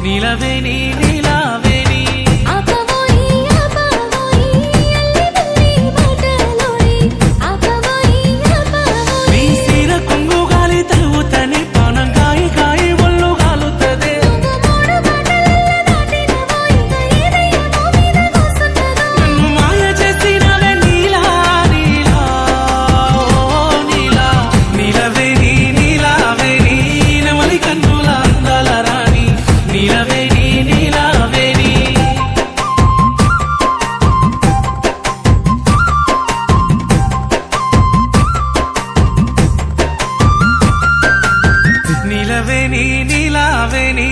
నీలవేణి నీలావేణి నీ సీర కొంగు గాలి తలుగుతని పానం కాయి కాయి ఒళ్ళు గాలుతదే నన్ను మాయ చేసినవే నీలా నీలా ఓ నీలా నీలవేణి నీలావేణి నెమలి కన్నుల అందాల రాణి నీలవేణి నీలావేణి నీలవేణి నీలావేణి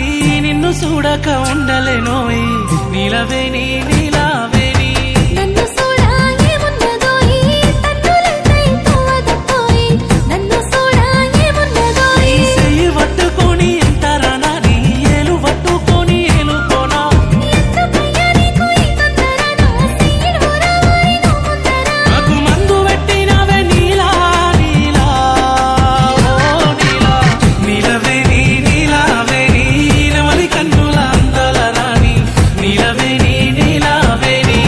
నిన్ను చూడక ఉండలేనోయ్ నీలవేణి నీలావేణి నీ చెయ్యి పట్టుకొని ఎంతరానా నీ ఏలు పట్టుకొని ఏలుకోనా నాకు మందు పెట్టినవే నీలా నీలా ఓ నీలా నీలవేణి నీలావేణి నెమలి కన్నుల అందాల రాణి నీలవేణి నీలావేణి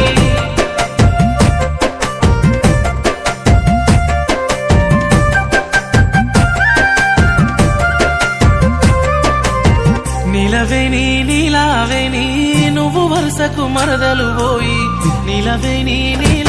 నీలవేణి నీలావేణి నువ్వు వరుసకు మరదలు పోయి నీలవేణి నీల